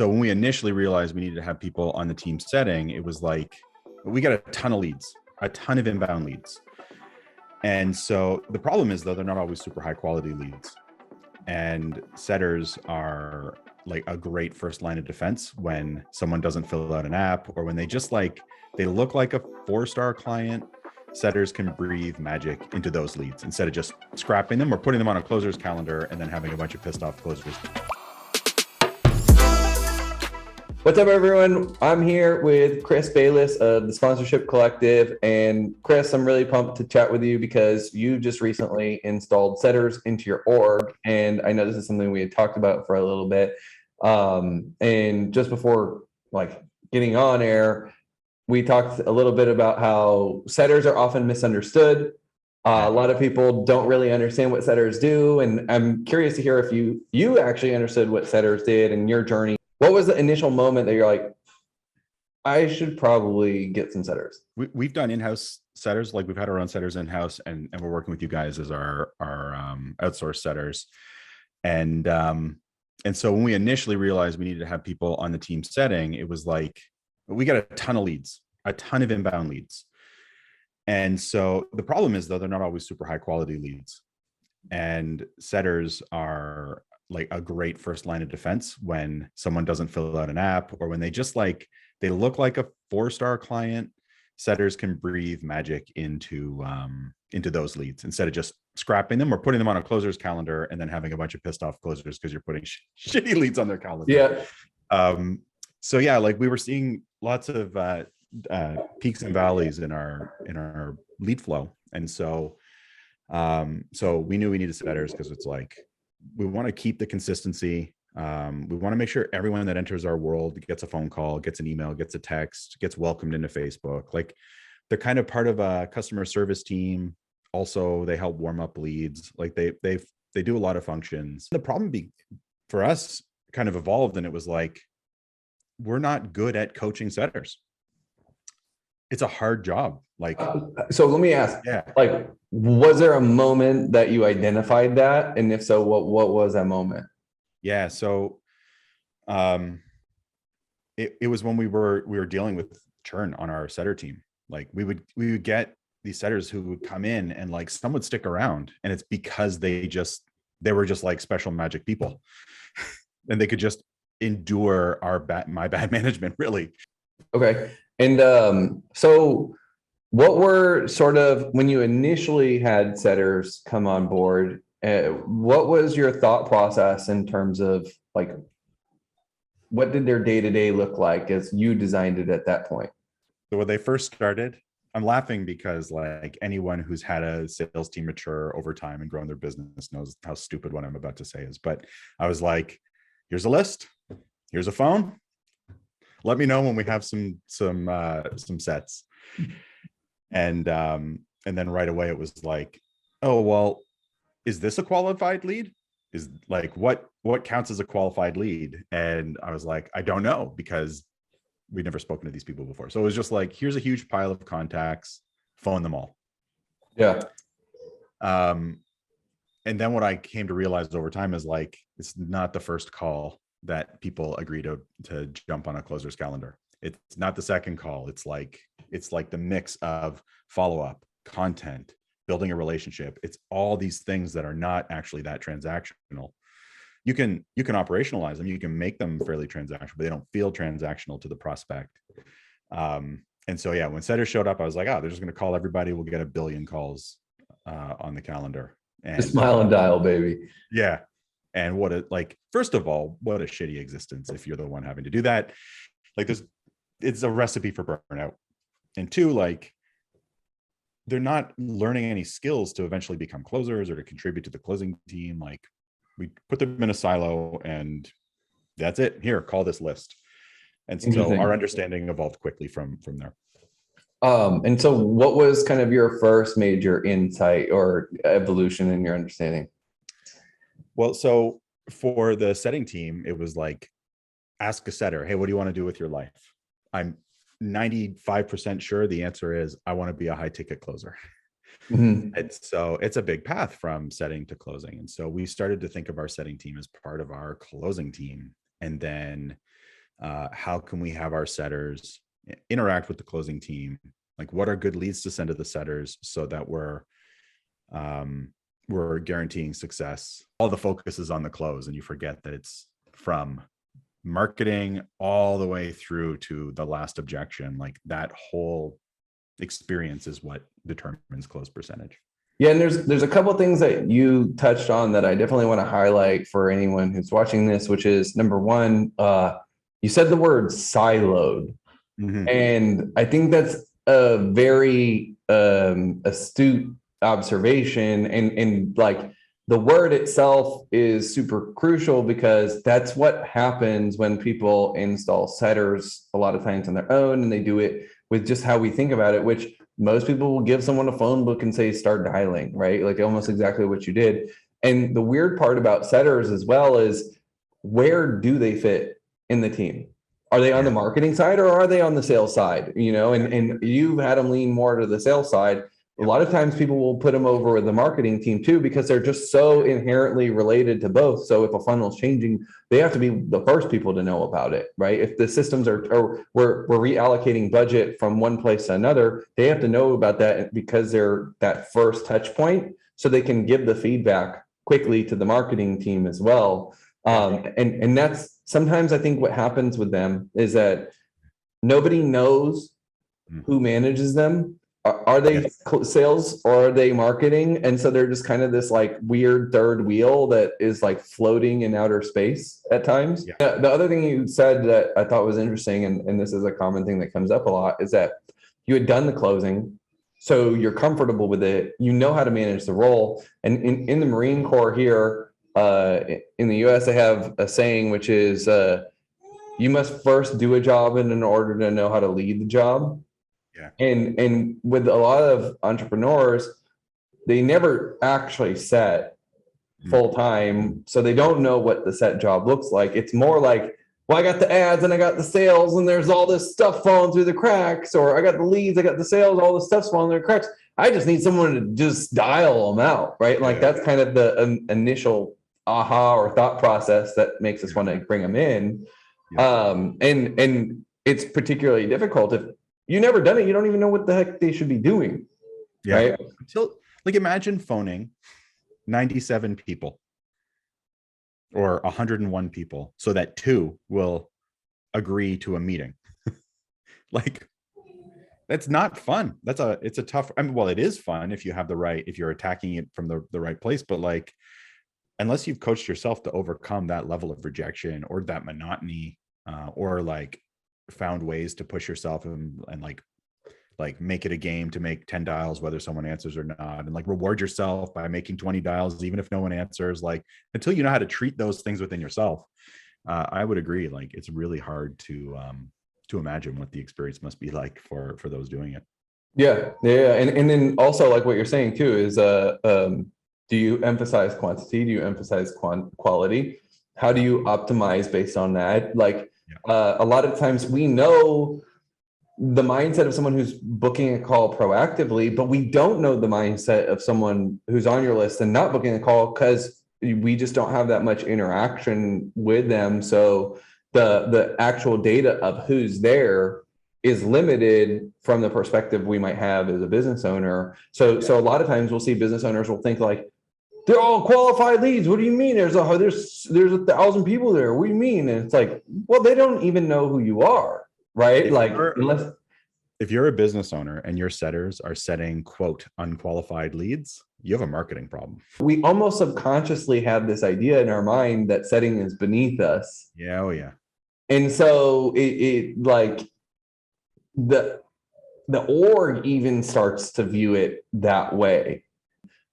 so when we initially realized we needed to have people on the team setting, it was like we got a ton of leads, a ton of inbound leads. And so the problem is, though, they're not always super high quality leads. And setters are like a great first line of defense when someone doesn't fill out an app, or when they just they look like a 4-star client. Setters can breathe magic into those leads instead of just scrapping them or putting them on a closer's calendar and then having a bunch of pissed off closers. What's up, everyone? I'm here with Chris Baylis of the Sponsorship Collective. And Chris, I'm really pumped to chat with you because you just recently installed setters into your org. And I know this is something we had talked about for a little bit. And just before getting on air, we talked a little bit about how setters are often misunderstood. A lot of people don't really understand what setters do. And I'm curious to hear if you actually understood what setters did in your journey. What was the initial moment that you're like, I should probably get some setters? We've done in-house setters, we've had our own setters in-house, and we're working with you guys as our outsourced setters. And so when we initially realized we needed to have people on the team setting, it was like we got a ton of leads, a ton of inbound leads. And so the problem is, though, they're not always super high quality leads. And setters are like a great first line of defense when someone doesn't fill out an app, or when they just they look like a 4-star client. Setters can breathe magic into those leads instead of just scrapping them or putting them on a closer's calendar and then having a bunch of pissed off closers because you're putting shitty leads on their calendar. Yeah. So yeah, we were seeing lots of peaks and valleys in our lead flow. And so we knew we needed setters because it's we want to keep the consistency. We want to make sure everyone that enters our world gets a phone call, gets an email, gets a text, gets welcomed into Facebook. They're kind of part of a customer service team. Also, they help warm up leads. They do a lot of functions. The problem for us kind of evolved, and it was we're not good at coaching setters. It's a hard job. So let me ask, was there a moment that you identified that? And if so, what was that moment? Yeah. So it was when we were dealing with churn on our setter team. We would get these setters who would come in and some would stick around, and it's because they were just special magic people and they could just endure my bad management, really. Okay. And so what were when you initially had setters come on board, what was your thought process in terms of what did their day-to-day look like as you designed it at that point? So when they first started, I'm laughing because anyone who's had a sales team mature over time and grown their business knows how stupid what I'm about to say is. But I was here's a list, here's a phone. Let me know when we have some sets. And then right away it was oh, well, is this a qualified lead? Is what counts as a qualified lead? And I was I don't know, because we'd never spoken to these people before. So it was just here's a huge pile of contacts, phone them all. Yeah. And then what I came to realize over time is it's not the first call that people agree to jump on a closer's calendar. It's not the second call. It's the mix of follow-up, content, building a relationship. It's all these things that are not actually that transactional. You can operationalize them. You can make them fairly transactional, but they don't feel transactional to the prospect. And so, yeah, when setters showed up, I was they're just going to call everybody. We'll get 1 billion calls on the calendar. And just smile and dial, baby. Yeah. And first of all, what a shitty existence if you're the one having to do that. It's a recipe for burnout. And two, they're not learning any skills to eventually become closers or to contribute to the closing team. We put them in a silo and that's it. Here, call this list. And so our understanding evolved quickly from there. And so what was kind of your first major insight or evolution in your understanding? Well, so for the setting team, it was ask a setter, hey, what do you want to do with your life? I'm 95% sure the answer is I want to be a high ticket closer. Mm-hmm. And so it's a big path from setting to closing. And so we started to think of our setting team as part of our closing team. And then How can we have our setters interact with the closing team? Like, what are good leads to send to the setters so that we're guaranteeing success? All the focus is on the close, and you forget that it's from marketing all the way through to the last objection. Like, that whole experience is what determines close percentage. Yeah, and there's a couple of things that you touched on that I definitely want to highlight for anyone who's watching this, which is number one, you said the word siloed. Mm-hmm. And I think that's a very astute observation. And like the word itself is super crucial because that's what happens when people install setters a lot of times on their own, and they do it with just how we think about it, which most people will give someone a phone book and say, start dialing, right? Like almost exactly what you did. And the weird part about setters as well is, where do they fit in the team? Are they on the marketing side or are they on the sales side? You know, and you've had them lean more to the sales side. A lot of times people will put them over with the marketing team too, because they're just so inherently related to both. So if a funnel is changing, they have to be the first people to know about it, right? If the systems or we're reallocating budget from one place to another, they have to know about that because they're that first touch point, so they can give the feedback quickly to the marketing team as well. And that's sometimes I think what happens with them is that nobody knows who manages them. Are they sales or are they marketing? And so they're just kind of this like weird third wheel that is like floating in outer space at times. Yeah. The other thing you said that I thought was interesting, and this is a common thing that comes up a lot, is that you had done the closing. So you're comfortable with it. You know how to manage the role. And in the Marine Corps here, in the US, they have a saying, which is you must first do a job in order to know how to lead the job. Yeah. And with a lot of entrepreneurs, they never actually set full time, so they don't know what the set job looks like. It's more like, well, I got the ads and I got the sales and there's all this stuff falling through the cracks, or I got the leads, I got the sales, all the stuff's falling through the cracks. I just need someone to just dial them out, right? Like that's kind of the initial aha or thought process that makes us want to bring them in. And it's particularly difficult if you never done it. You don't even know what the heck they should be doing. Yeah. Right. Until, like, imagine phoning 97 people or 101 people so that 2 will agree to a meeting. Like, that's not fun. It's a tough, I mean, well, it is fun if you have if you're attacking it from the right place, but like, unless you've coached yourself to overcome that level of rejection or that monotony, or like found ways to push yourself and like make it a game to make 10 dials whether someone answers or not, and like reward yourself by making 20 dials even if no one answers, like until you know how to treat those things within yourself, I would agree, like it's really hard to imagine what the experience must be like for those doing it. Yeah. And then also, like what you're saying too is do you emphasize quantity? Do you emphasize quality? How do you optimize based on that? Like a lot of times we know the mindset of someone who's booking a call proactively, but we don't know the mindset of someone who's on your list and not booking a call because we just don't have that much interaction with them. So the actual data of who's there is limited from the perspective we might have as a business owner. So a lot of times we'll see business owners will think like, they're all qualified leads. What do you mean? There's 1,000 people there. What do you mean? And it's like, well, they don't even know who you are, right? If you're a business owner and your setters are setting quote unqualified leads, you have a marketing problem. We almost subconsciously have this idea in our mind that setting is beneath us. Yeah. Oh yeah. And so it like the org even starts to view it that way.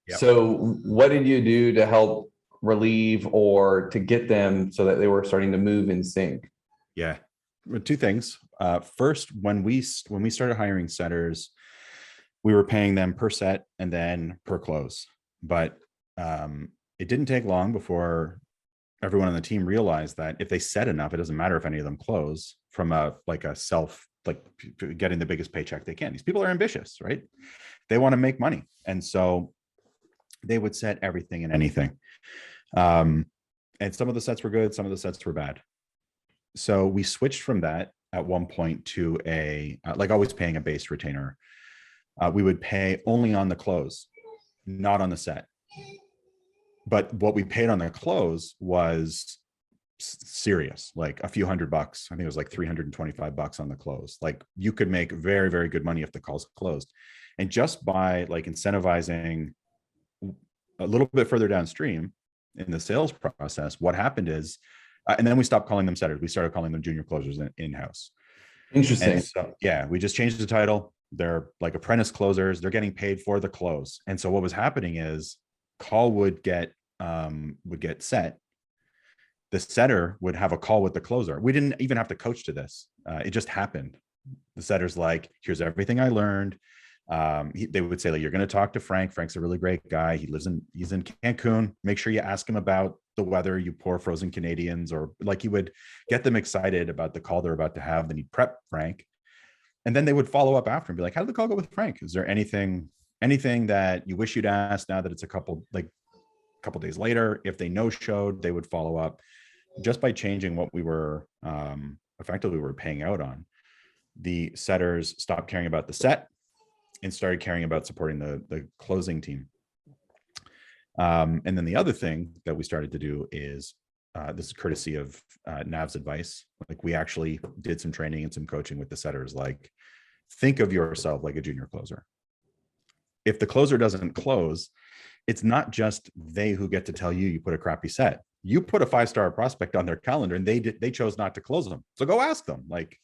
Yep. So what did you do to help relieve or to get them so that they were starting to move in sync? Yeah, 2 things. First, when we started hiring setters, we were paying them per set and then per close. But it didn't take long before everyone on the team realized that if they set enough, it doesn't matter if any of them close from getting the biggest paycheck they can. These people are ambitious, right? They want to make money. And so they would set everything and anything. And some of the sets were good, some of the sets were bad. so we switched from that at one point to a like always paying a base retainer. We would pay only on the close, not on the set. But what we paid on the close was serious, like a few $100. I think it was like $325 on the close. Like you could make very, very good money if the call's closed. And just by like incentivizing a little bit further downstream in the sales process, what happened is, and then we stopped calling them setters. We started calling them junior closers in-house. Interesting. And so, yeah, we just changed the title. They're like apprentice closers. They're getting paid for the close. And so what was happening is call would get set. The setter would have a call with the closer. We didn't even have to coach to this. It just happened. The setter's like, here's everything I learned. They would say, like, you're going to talk to Frank. Frank's a really great guy. He's in Cancun. Make sure you ask him about the weather, you poor frozen Canadians, or like he would get them excited about the call they're about to have. Then he'd prep Frank. And then they would follow up after and be like, how did the call go with Frank? Is there anything that you wish you'd asked now that it's a couple days later? If they no-showed, they would follow up. Just by changing what we were effectively paying out on, the setters stopped caring about the set and started caring about supporting the closing team. And then the other thing that we started to do is, this is courtesy of Nav's advice. Like we actually did some training and some coaching with the setters. Like, think of yourself like a junior closer. If the closer doesn't close, it's not just they who get to tell you put a crappy set. You put a 5-star prospect on their calendar and they chose not to close them. So go ask them, like,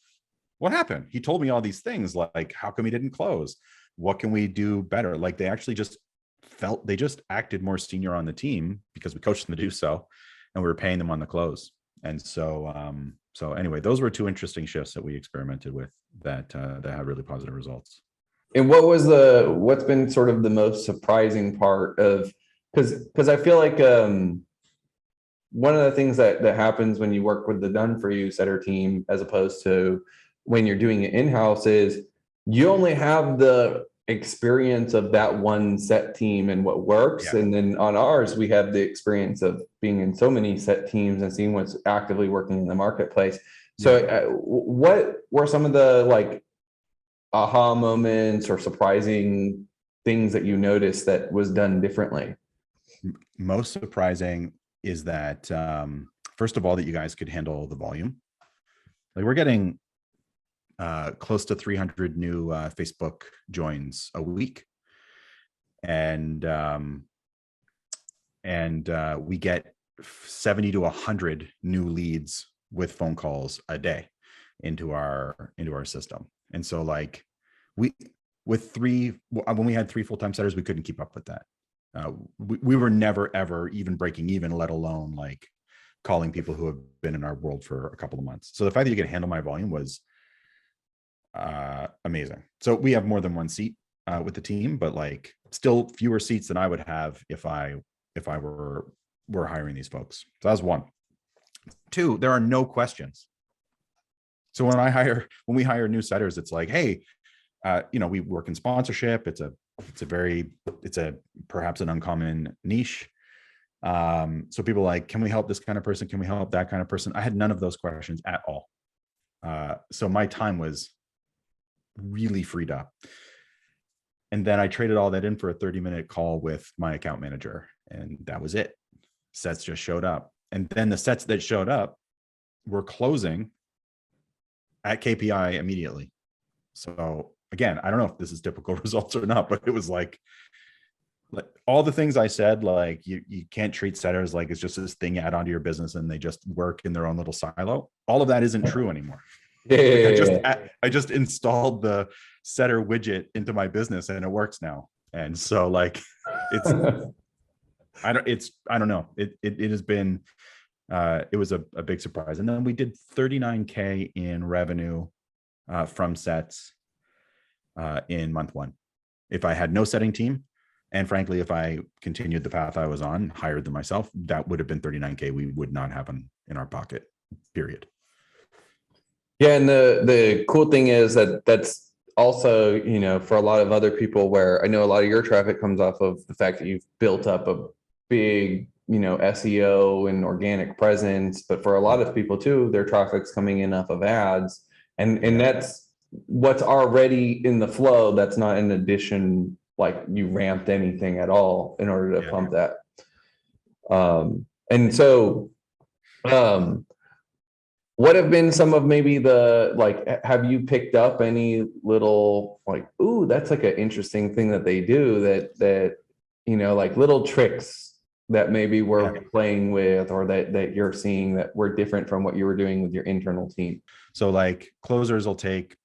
what happened? He told me all these things, like, how come he didn't close? What can we do better? Like they actually just acted more senior on the team because we coached them to do so, and we were paying them on the close. And so, so anyway, those were two interesting shifts that we experimented with that had really positive results. And what's been sort of the most surprising part of, because I feel like one of the things that happens when you work with the done for you setter team, as opposed to when you're doing it in-house, is you only have the experience of that one set team and what works. Yeah. And then on ours, we have the experience of being in so many set teams and seeing what's actively working in the marketplace. So what were some of the like aha moments or surprising things that you noticed that was done differently? Most surprising is that, first of all, that you guys could handle the volume. Like we're getting close to 300 new Facebook joins a week. And we get 70 to 100 new leads with phone calls a day into our system. And so like when we had 3 full-time setters, we couldn't keep up with that. We were never, ever even breaking even, let alone like calling people who have been in our world for a couple of months. So the fact that you could handle my volume was amazing. So we have more than one seat with the team, but like still fewer seats than I would have if I were hiring these folks. So that was one. 2, there are no questions. So when we hire new setters, it's like, hey, we work in sponsorship. It's perhaps an uncommon niche. So people are like, can we help this kind of person? Can we help that kind of person? I had none of those questions at all. So my time was really freed up. And then I traded all that in for a 30-minute call with my account manager, and that was it. Sets just showed up. And then the sets that showed up were closing at KPI immediately. So again, I don't know if this is typical results or not, but it was like all the things I said, like you can't treat setters like it's just this thing you add onto your business and they just work in their own little silo. All of that isn't true anymore. I just installed the setter widget into my business and it works now. And so like I don't know. It has been, it was a big surprise. And then we did 39K in revenue from sets in month 1. If I had no setting team, and frankly, if I continued the path I was on, hired them myself, that would have been 39K we would not have in our pocket, period. Yeah, and the cool thing is that's also, for a lot of other people, where I know a lot of your traffic comes off of the fact that you've built up a big SEO and organic presence, but for a lot of people too, their traffic's coming in off of ads, and that's what's already in the flow. That's not in addition, like you ramped anything at all in order to pump that. And so, what have been some of maybe have you picked up any little like, ooh, that's like an interesting thing that they do that like little tricks that maybe we're playing with, or that you're seeing that were different from what you were doing with your internal team? So like closers will take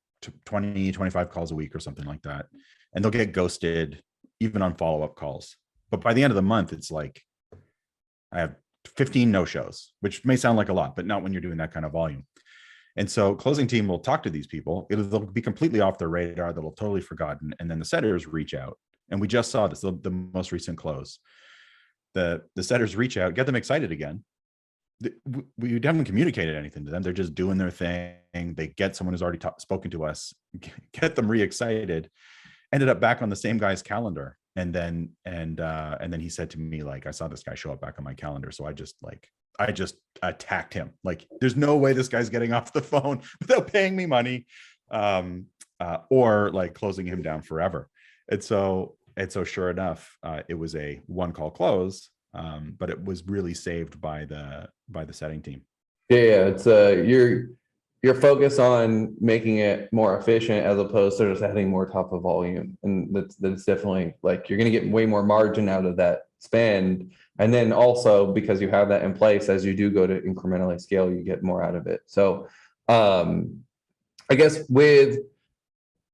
20, 25 calls a week or something like that, and they'll get ghosted even on follow-up calls. But by the end of the month, it's like I have 15 no-shows, which may sound like a lot, but not when you're doing that kind of volume. And so closing team will talk to these people. They'll be completely off their radar. They'll totally forgotten. And then the setters reach out. And we just saw this, the most recent close. The setters reach out, get them excited again. We haven't communicated anything to them. They're just doing their thing. They get someone who's already spoken to us, get them re-excited, ended up back on the same guy's calendar. And then he said to me, like, I saw this guy show up back on my calendar. So I just attacked him. Like, there's no way this guy's getting off the phone without paying me money, or like closing him down forever. And so sure enough, it was a one call close, but it was really saved by the setting team. Yeah, it's your focus on making it more efficient as opposed to just adding more top of volume. And that's definitely, like, you're going to get way more margin out of that spend. And then also, because you have that in place, as you do go to incrementally scale, you get more out of it. So I guess with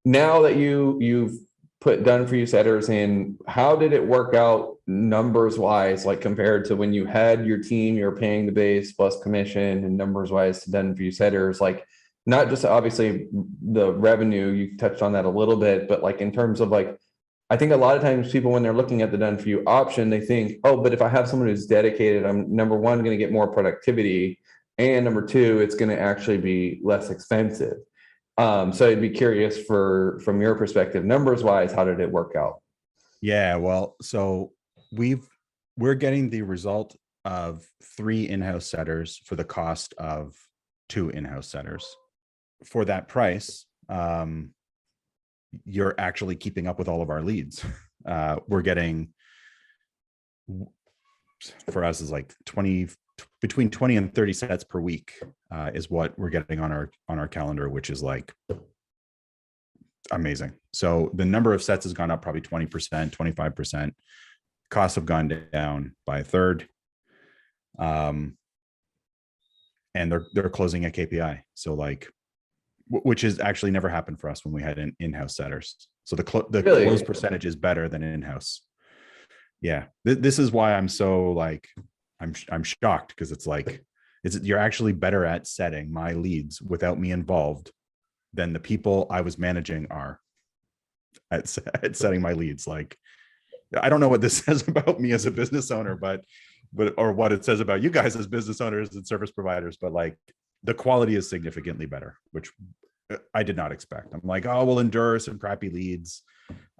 now that you've put done for you setters in, how did it work out numbers wise, like compared to when you had your team, you're paying the base plus commission, and numbers wise to done for you setters, like not just obviously the revenue, you touched on that a little bit, but like in terms of like, I think a lot of times people, when they're looking at the done for you option, they think, oh, but if I have someone who's dedicated, I'm number one, going to get more productivity. And number two, it's going to actually be less expensive. So I'd be curious from your perspective, numbers wise, how did it work out? Yeah, well, so we're getting the result of 3 in-house setters for the cost of 2 in-house setters. For that price, you're actually keeping up with all of our leads. We're getting, for us, is like between 20 and 30 sets per week is what we're getting on our calendar, which is like amazing. So the number of sets has gone up probably 20%, 25%. Costs have gone down by a third. And they're closing at KPI. So like, which has actually never happened for us when we had in-house setters. So the close percentage is better than in-house. Yeah. This is why I'm so like, I'm shocked, because it's like, you're actually better at setting my leads without me involved than the people I was managing are at setting my leads. Like, I don't know what this says about me as a business owner, but or what it says about you guys as business owners and service providers, but like the quality is significantly better, which I did not expect. I'm like, oh, we'll endure some crappy leads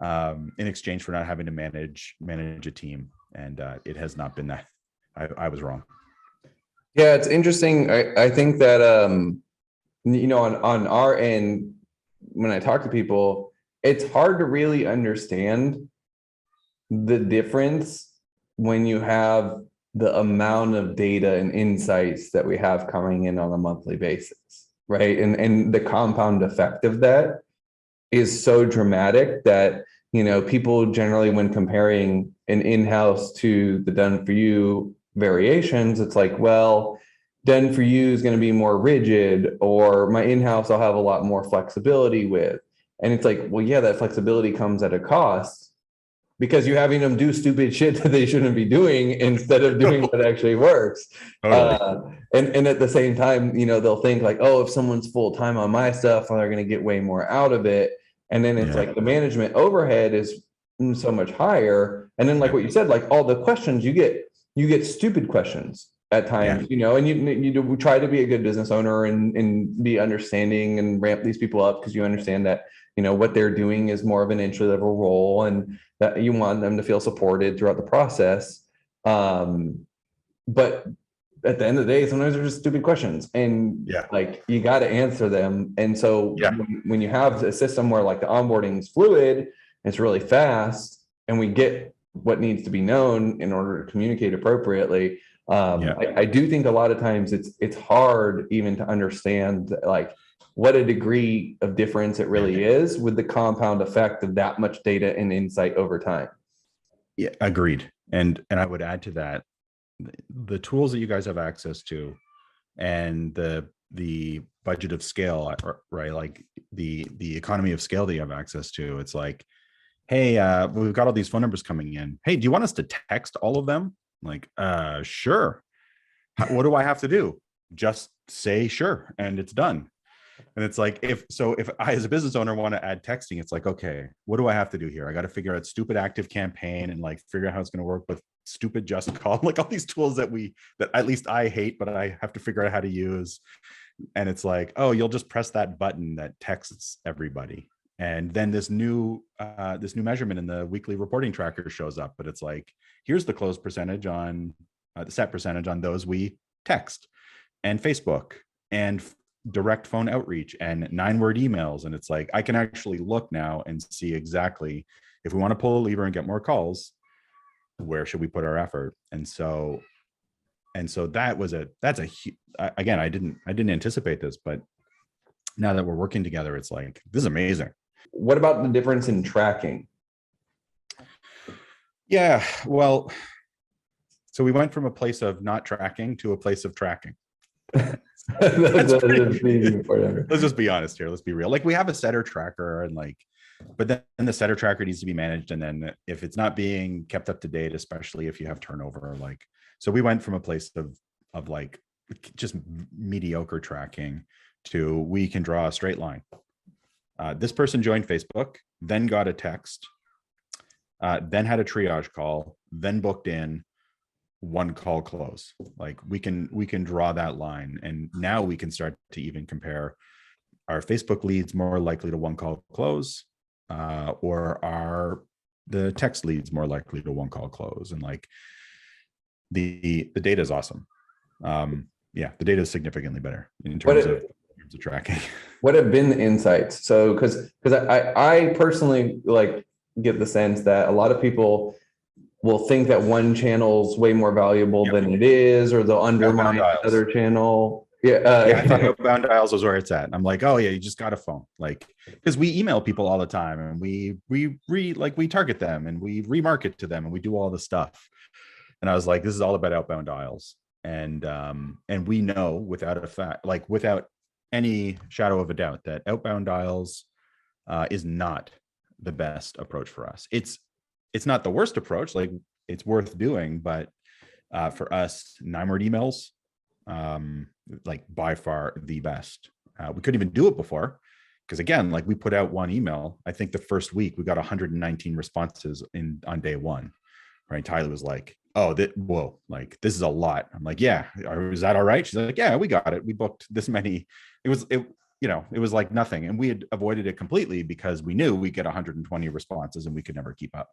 in exchange for not having to manage a team. And it has not been that. I was wrong. Yeah, it's interesting. I think that, on our end, when I talk to people, it's hard to really understand the difference when you have the amount of data and insights that we have coming in on a monthly basis, right? And the compound effect of that is so dramatic that, people generally, when comparing an in-house to the done for you variations, it's like, well, done for you is going to be more rigid, or my in-house I'll have a lot more flexibility with. And it's like, well, yeah, that flexibility comes at a cost, because you're having them do stupid shit that they shouldn't be doing instead of doing what actually works. Totally. And at the same time, they'll think like, oh, if someone's full time on my stuff, well, they're going to get way more out of it. And then it's like the management overhead is so much higher. And then like what you said, like all the questions you get stupid questions at times, and you try to be a good business owner and be understanding and ramp these people up, because you understand that, what they're doing is more of an entry level role, and that you want them to feel supported throughout the process. but at the end of the day, sometimes they're just stupid questions, and Yeah. like you got to answer them. And so Yeah. when you have a system where like the onboarding is fluid, it's really fast, and we get what needs to be known in order to communicate appropriately. Yeah. I do think a lot of times it's hard even to understand like what a degree of difference it really is with the compound effect of that much data and insight over time. Yeah. Agreed. And I would add to that, the tools that you guys have access to and the budget of scale, right? Like the economy of scale that you have access to. It's like, hey, we've got all these phone numbers coming in. Hey, do you want us to text all of them? Like, sure. What do I have to do? Just say sure, and it's done. And it's like, if I, as a business owner, want to add texting, it's like, okay, what do I have to do here? I got to figure out stupid active campaign and like figure out how it's going to work with stupid just call, like all these tools that at least I hate, but I have to figure out how to use. And it's like, oh, you'll just press that button that texts everybody. And then this new measurement in the weekly reporting tracker shows up, but it's like, here's the close percentage on the set percentage on those we text, and Facebook, and direct phone outreach, and 9-word emails. And it's like, I can actually look now and see exactly, if we want to pull a lever and get more calls, where should we put our effort? And so again, I didn't anticipate this, but now that we're working together, it's like, this is amazing. What about the difference in tracking? Yeah, well, so we went from a place of not tracking to a place of tracking. Let's just be honest here. Let's be real. Like, we have a setter tracker, and like, but then the setter tracker needs to be managed. And then if it's not being kept up to date, especially if you have turnover, like, so we went from a place of like just mediocre tracking to, we can draw a straight line. This person joined Facebook, then got a text, then had a triage call, then booked in, one call close. Like, we can draw that line, and now we can start to even compare, our Facebook leads more likely to one call close, or are the text leads more likely to one call close? And like, the data is awesome. Yeah, the data is significantly better in terms of tracking. What have been the insights? So because I personally like get the sense that a lot of people will think that one channel's way more valuable than it is, or they'll undermine the other channel. I think outbound dials is where it's at. I'm like, oh yeah, you just got a phone. Like, because we email people all the time, and we target them, and we remarket to them, and we do all the stuff. And I was like, this is all about outbound dials. And we know without any shadow of a doubt, that outbound dials is not the best approach for us. It's not the worst approach. Like, it's worth doing, but for us, 9-word emails, like by far the best. We couldn't even do it before, because again, like, we put out one email. I think the first week we got 119 responses on day one. Right? Tyler was like, oh, whoa, like, this is a lot. I'm like, yeah, is that all right? She's like, yeah, we got it. We booked this many. It was like nothing. And we had avoided it completely because we knew we'd get 120 responses and we could never keep up.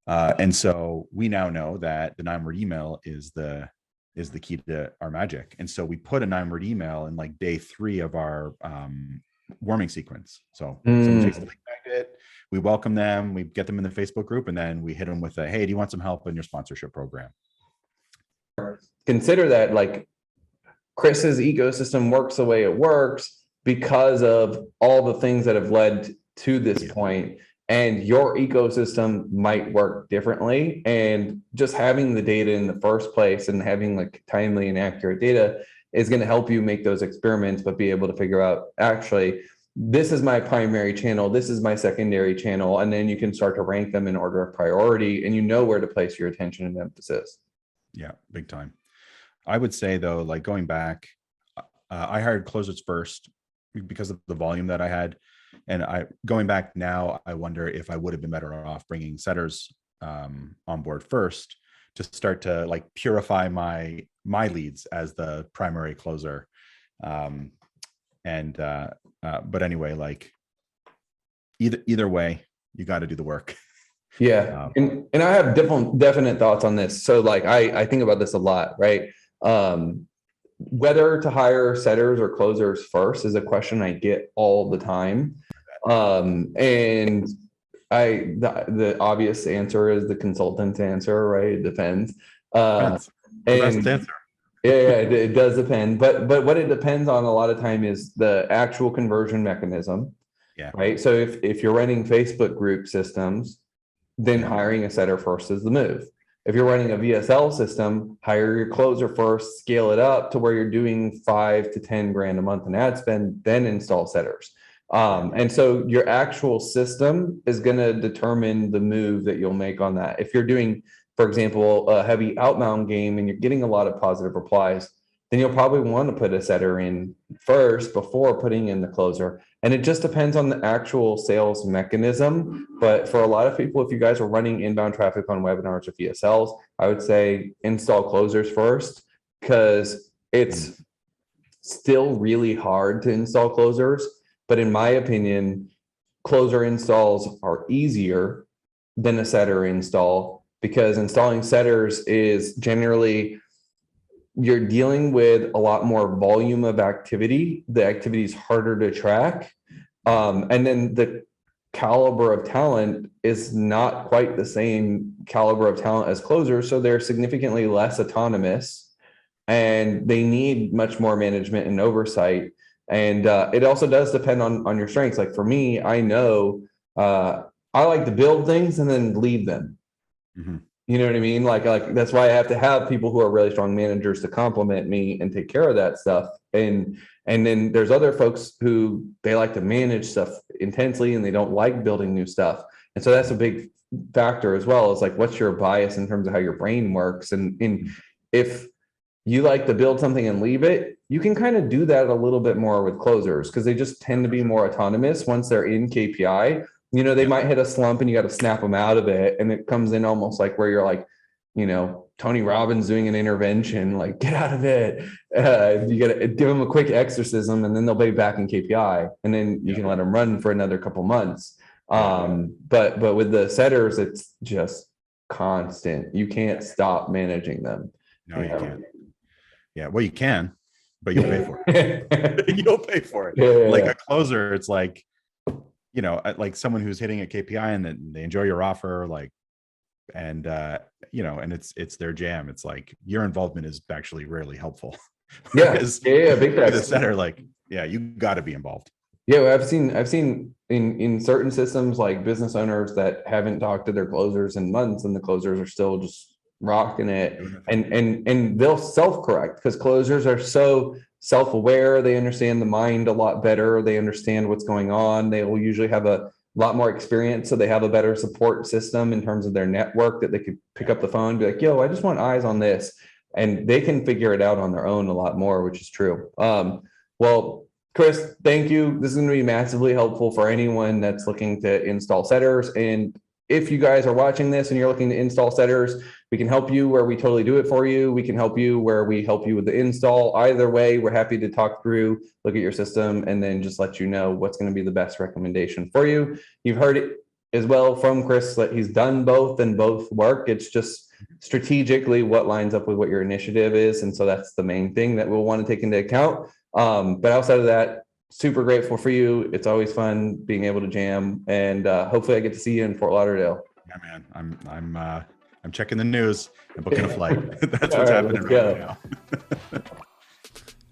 And so we now know that the 9-word email is the key to our magic. And so we put a 9-word email in like day 3 of our warming sequence. So someone takes the link magnet, we welcome them, we get them in the Facebook group, and then we hit them with a, hey, do you want some help in your sponsorship program? Consider that like Chris's ecosystem works the way it works because of all the things that have led to this point. And your ecosystem might work differently. And just having the data in the first place and having like timely and accurate data is going to help you make those experiments, but be able to figure out, actually, this is my primary channel, this is my secondary channel. And then you can start to rank them in order of priority, and you know where to place your attention and emphasis. Yeah, big time. I would say though, like, going back, I hired closers first because of the volume that I had. And going back now, I wonder if I would have been better off bringing setters on board first, to start to like purify my leads as the primary closer. But anyway, like, either way, you got to do the work. Yeah. And I have definite thoughts on this. So like, I think about this a lot, right? Whether to hire setters or closers first is a question I get all the time. And the obvious answer is the consultant's answer, right? It depends. Depends. The best answer. Yeah, it does depend. But what it depends on a lot of time is the actual conversion mechanism. Yeah. Right. So if you're running Facebook group systems, then hiring a setter first is the move. If you're running a VSL system, hire your closer first, scale it up to where you're doing 5 to 10 grand a month in ad spend, then install setters. And so your actual system is going to determine the move that you'll make on that. If you're doing, for example, a heavy outbound game and you're getting a lot of positive replies, then you'll probably want to put a setter in first before putting in the closer. And it just depends on the actual sales mechanism. But for a lot of people, if you guys are running inbound traffic on webinars or VSLs, I would say install closers first, because it's still really hard to install closers. But in my opinion, closer installs are easier than a setter install, because installing setters is generally, you're dealing with a lot more volume of activity. The activity is harder to track. And then the caliber of talent is not quite the same caliber of talent as closers. So they're significantly less autonomous and they need much more management and oversight. And it also does depend on your strengths. Like for me, I know I like to build things and then leave them. Mm-hmm. You know what I mean? Like that's why I have to have people who are really strong managers to complement me and take care of that stuff. And then there's other folks who they like to manage stuff intensely and they don't like building new stuff. And so that's a big factor as well. Is like, what's your bias in terms of how your brain works? And if you like to build something and leave it, you can kind of do that a little bit more with closers, because they just tend to be more autonomous once they're in KPI. You know, they might hit a slump and you got to snap them out of it. And it comes in almost like where you're like, you know, Tony Robbins doing an intervention, like get out of it. You got to give them a quick exorcism and then they'll be back in KPI. And then you can let them run for another couple months. But with the setters, it's just constant. You can't stop managing them. No, you can't. Yeah, well, you can, but you'll pay for it. You'll pay for it. Yeah. Like a closer, it's like, you know, like someone who's hitting a KPI and then they enjoy your offer, like, and you know, and it's their jam. It's like your involvement is actually rarely helpful. Yeah, big facts. The setter, like, yeah, you got to be involved. Yeah, I've seen in certain systems like business owners that haven't talked to their closers in months, and the closers are still just rocking it, and they'll self-correct because closers are so self-aware. They understand the mind a lot better. They understand what's going on. They will usually have a lot more experience, so they have a better support system in terms of their network that they could pick up the phone and be like, yo, I just want eyes on this, and they can figure it out on their own a lot more, which is true. Well, Chris, thank you. This is going to be massively helpful for anyone that's looking to install setters. And if you guys are watching this and you're looking to install setters, we can help you where we totally do it for you. We can help you where we help you with the install. Either way, we're happy to talk through, look at your system, and then just let you know what's going to be the best recommendation for you. You've heard it as well from Chris that he's done both and both work. It's just strategically what lines up with what your initiative is. And so that's the main thing that we'll want to take into account. But outside of that, super grateful for you. It's always fun being able to jam, and hopefully I get to see you in Fort Lauderdale. Yeah, man. I'm checking the news and booking a flight. That's what's happening right now.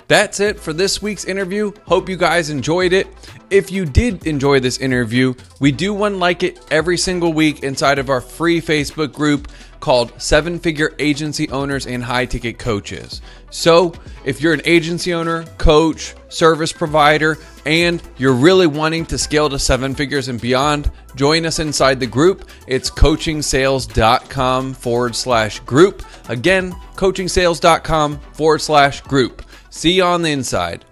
That's it for this week's interview. Hope you guys enjoyed it. If you did enjoy this interview, we do one like it every single week inside of our free Facebook group called 7-Figure Agency Owners and High Ticket Coaches. So if you're an agency owner, coach, service provider, and you're really wanting to scale to 7 figures and beyond, join us inside the group. It's coachingsales.com/group. Again, coachingsales.com/group. See you on the inside.